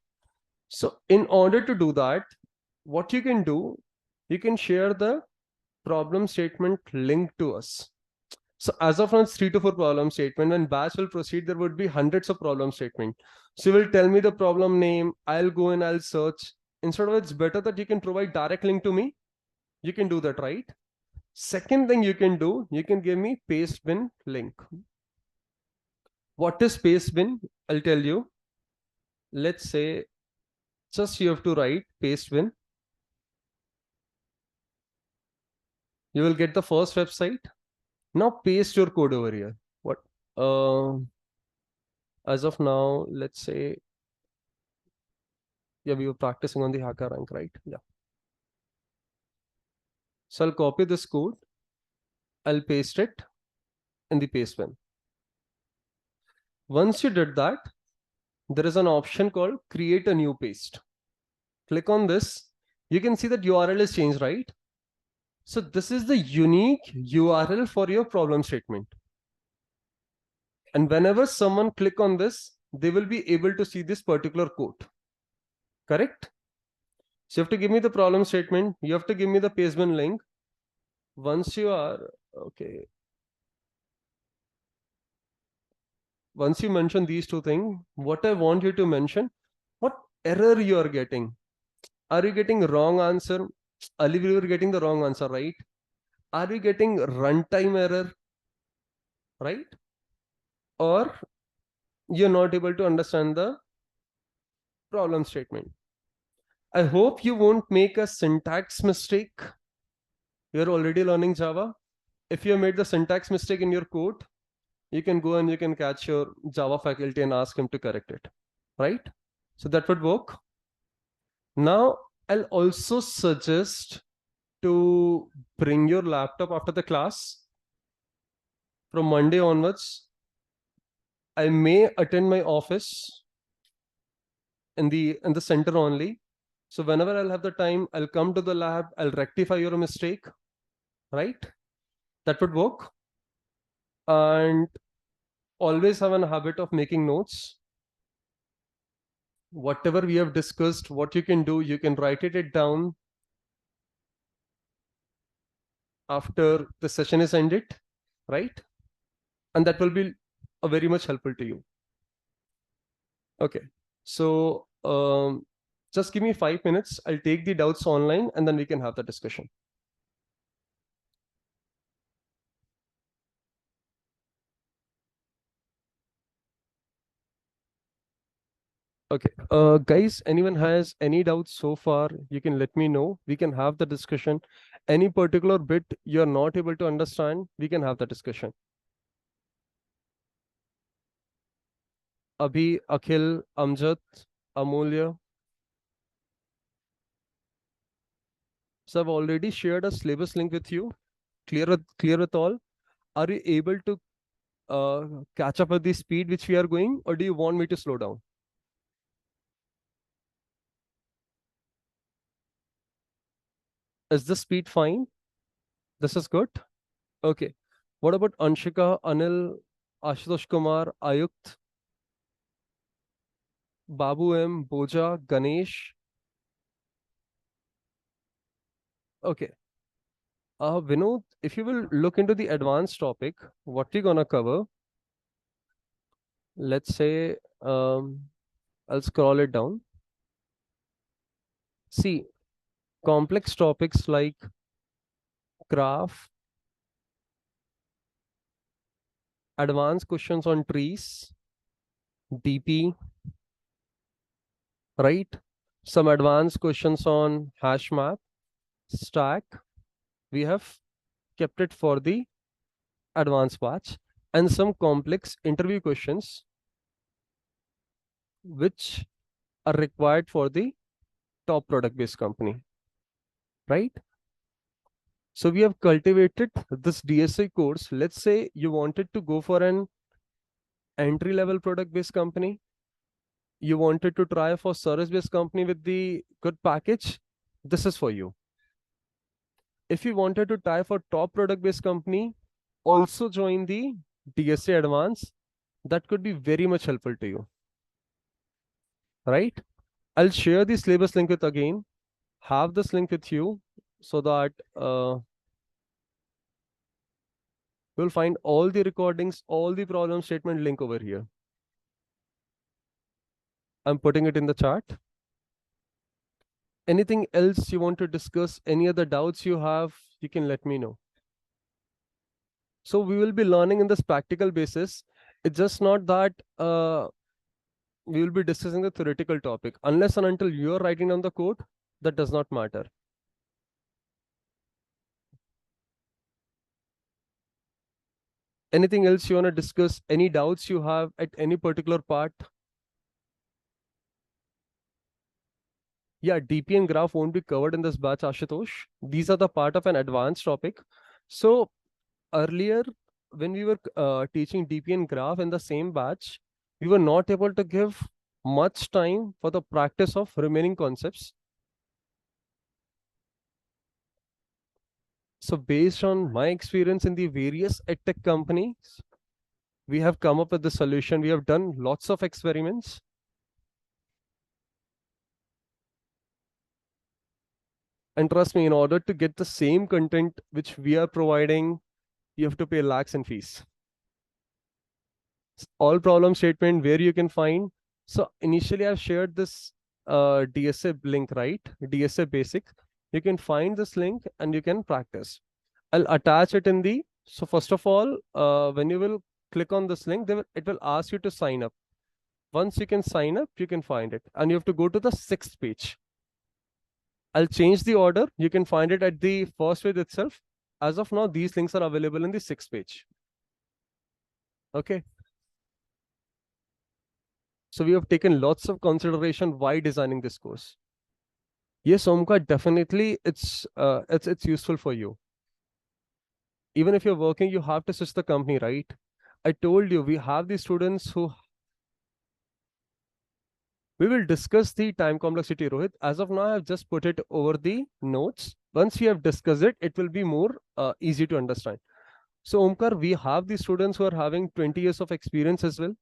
So in order to do that, what you can do, you can share the problem statement link to us. So as of now, it's 3 to 4 problem statement. When batch will proceed, there would be hundreds of problem statement. So you will tell me the problem name. I'll go and I'll search. Instead of, it's better that you can provide direct link to me. You can do that, right? Second thing you can do, you can give me paste bin link. What is paste bin? I'll tell you. Let's say just you have to write paste bin. You will get the first website. Now paste your code over here. What? As of now, let's say, yeah, we were practicing on the hacker rank, right? Yeah. So I'll copy this code. I'll paste it in the paste bin. Once you did that, there is an option called create a new paste. Click on this. You can see that URL is changed, right? So this is the unique URL for your problem statement. And whenever someone click on this, they will be able to see this particular code. Correct? So you have to give me the problem statement. You have to give me the paste bin link. Once you are, okay. Once you mention these two things, what I want you to mention, what error you are getting. Are you getting wrong answer? Earlier we were getting the wrong answer, right? Are we getting runtime error, right? Or you're not able to understand the problem statement. I hope you won't make a syntax mistake. You're already learning Java. If you made the syntax mistake in your code, you can go and you can catch your Java faculty and ask him to correct it, right? So that would work. Now, I'll also suggest to bring your laptop after the class. From Monday onwards, I may attend my office in the center only. So whenever I'll have the time, I'll come to the lab, I'll rectify your mistake, right? That would work. And always have a habit of making notes. Whatever we have discussed, what you can do, you can write it down after the session is ended, right? And that will be very much helpful to you. Okay. So Just give me 5 minutes. I'll take the doubts online and then we can have the discussion. Okay. Guys, anyone has any doubts so far, you can let me know. We can have the discussion. Any particular bit you're not able to understand, we can have the discussion. Abhi, Akhil, Amjad, Amulya. So I've already shared a syllabus link with you. Clear with all. Are you able to catch up with the speed which we are going, or do you want me to slow down? Is the speed fine? This is good. Okay. What about Anshika, Anil, Ashutosh Kumar, Ayukt, Babu M, Boja, Ganesh? Okay. Vinod, if you will look into the advanced topic, what we're gonna cover, let's say, I'll scroll it down. See, complex topics like graph, advanced questions on trees, DP, right? Some advanced questions on hash map, stack. We have kept it for the advanced batch, and some complex interview questions which are required for the top product based company, right? So we have cultivated this DSA course. Let's say you wanted to go for an entry level product based company. You wanted to try for service based company with the good package. This is for you. If you wanted to try for top product based company, also join the DSA advance. That could be very much helpful to you, right? I'll share the syllabus link with again. Have this link with you so that you'll find all the recordings, all the problem statement link over here. I'm putting it in the chat. Anything else you want to discuss? Any other doubts you have, you can let me know. So we will be learning in this practical basis. It's just not that we will be discussing the theoretical topic. Unless and until you're writing down the code, that does not matter. Anything else you want to discuss? Any doubts you have at any particular part? Yeah, DP and graph won't be covered in this batch, Ashutosh. These are the part of an advanced topic. So earlier, when we were teaching DP and graph in the same batch, we were not able to give much time for the practice of remaining concepts. So based on my experience in the various edtech companies, we have come up with the solution. We have done lots of experiments. And trust me, in order to get the same content which we are providing, you have to pay lakhs in fees. All problem statement where you can find. So initially I've shared this DSA link, right? DSA basic. You can find this link and you can practice. I'll attach it in the, so first of all, when you will click on this link, it will ask you to sign up. Once you can sign up, you can find it. And you have to go to the 6th page. I'll change the order. You can find it at the first page itself. As of now, these links are available in the 6th page. Okay. So we have taken lots of consideration why designing this course. Yes, Omkar, definitely it's useful for you. Even if you're working, you have to switch the company, right? I told you we have the students who we will discuss the time complexity, Rohit. As of now, I have just put it over the notes. Once we have discussed it, it will be more easy to understand. So Omkar, we have the students who are having 20 years of experience as well.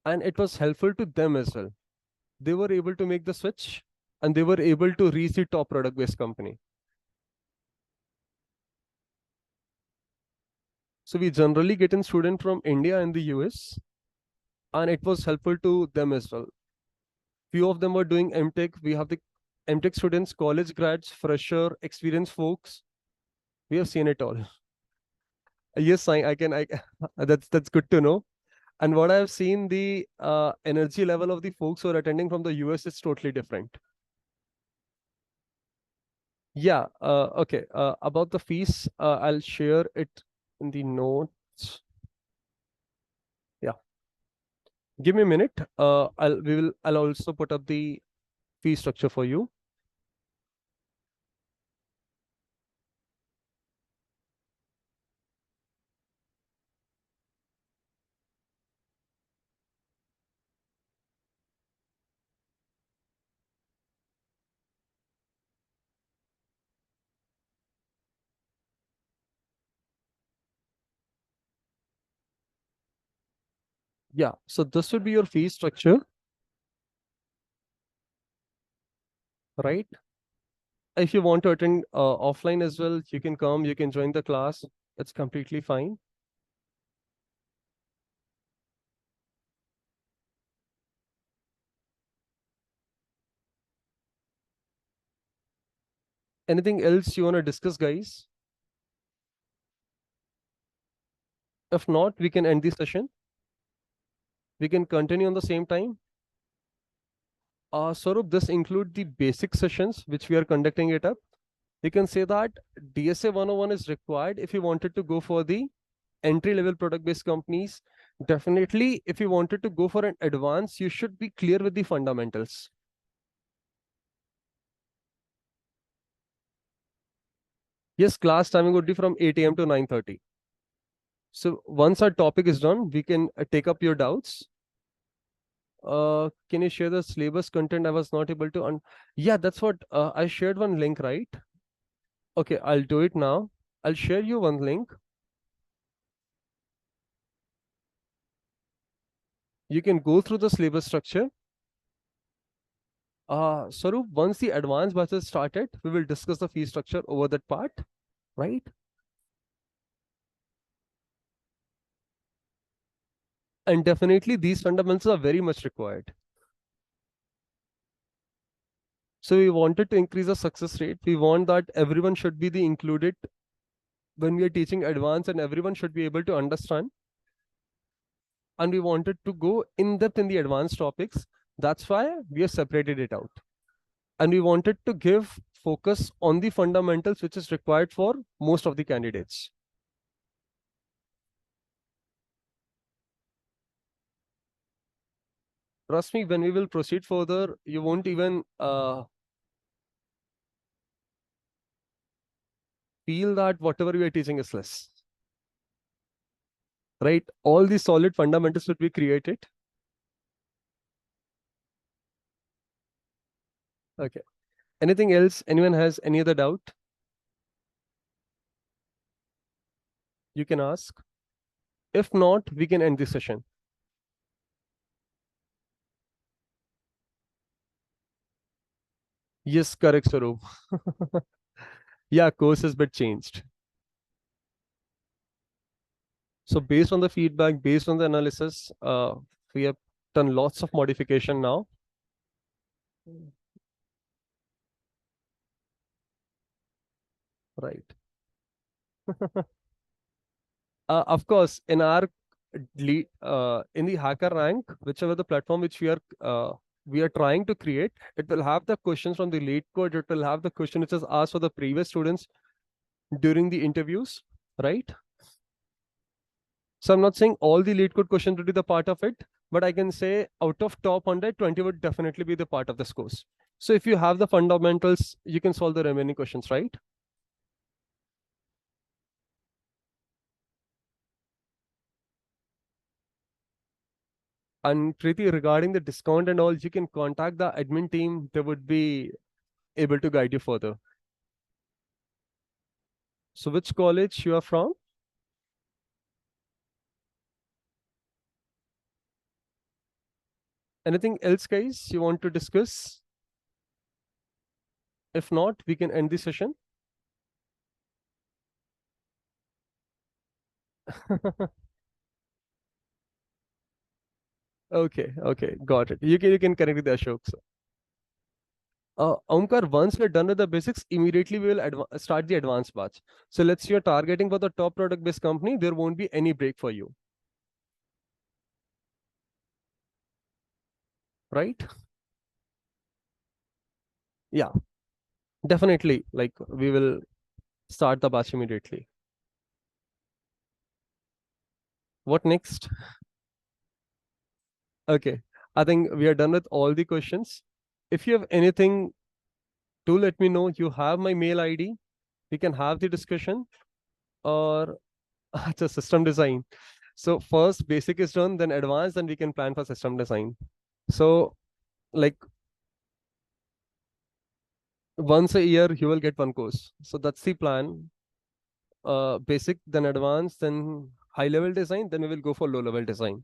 And it was helpful to them as well. They were able to make the switch and they were able to reach the top product based company. So we generally get in student from India and the US, and it was helpful to them as well. Few of them were doing MTech. We have the MTech students, college grads, fresher, experienced folks. We have seen it all. Yes, I can. That's good to know. And what I've seen, the energy level of the folks who are attending from the US is totally different. Yeah. Okay. About the fees, I'll share it in the notes. Yeah. Give me a minute. I'll also put up the fee structure for you. Yeah. So this would be your fee structure, right? If you want to attend offline as well, you can come. You can join the class. It's completely fine. Anything else you want to discuss, guys? If not, we can end the session. We can continue on the same time. Swarup, this include the basic sessions which we are conducting it up. You can say that DSA 101 is required if you wanted to go for the entry level product based companies. Definitely, if you wanted to go for an advance, you should be clear with the fundamentals. Yes, class timing would be from 8 a.m. to 9:30. So once our topic is done, we can take up your doubts. Can you share the syllabus content? I was not able to. Yeah, that's what I shared one link, right? Okay, I'll do it now. I'll share you one link. You can go through the syllabus structure. Sarup, once the advanced batches started, we will discuss the fee structure over that part, right? And definitely these fundamentals are very much required. So we wanted to increase the success rate. We want that everyone should be the included when we are teaching advanced and everyone should be able to understand. And we wanted to go in depth in the advanced topics. That's why we have separated it out. And we wanted to give focus on the fundamentals, which is required for most of the candidates. Trust me, when we will proceed further, you won't even feel that whatever we are teaching is less, right? All these solid fundamentals would be created. Okay. Anything else? Anyone has any other doubt? You can ask. If not, we can end this session. Yes, correct, Sarup. Yeah, course has been changed. So based on the feedback, based on the analysis, we have done lots of modification now. Right. Of course, in our in the hacker rank, whichever the platform which we are trying to create, it will have the questions from the lead code. It will have the question which is asked for the previous students during the interviews, right? So I'm not saying all the lead code questions would be the part of it, but I can say out of top 100, 20 would definitely be the part of this course. So if you have the fundamentals, you can solve the remaining questions, right? And Preeti, regarding the discount and all, you can contact the admin team. They would be able to guide you further. So which college you are from? Anything else, guys, you want to discuss? If not, we can end the session. Okay, got it. You can connect with Ashok. So. Omkar, once we're done with the basics, immediately we will start the advanced batch. So let's say you're targeting for the top product-based company, there won't be any break for you, right? Yeah, definitely. Like we will start the batch immediately. What next? Okay, I think we are done with all the questions. If you have anything, do let me know. You have my mail ID. We can have the discussion or it's a system design. So first basic is done, then advanced, then we can plan for system design. So like once a year you will get one course. So that's the plan. Basic, then advanced, then high level design, then we will go for low level design.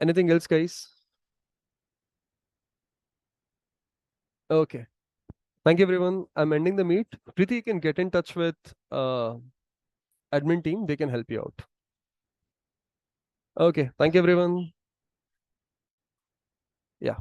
Anything else, guys? Okay. Thank you, everyone. I'm ending the meet. Preeti, you can get in touch with admin team. They can help you out. Okay. Thank you, everyone. Yeah.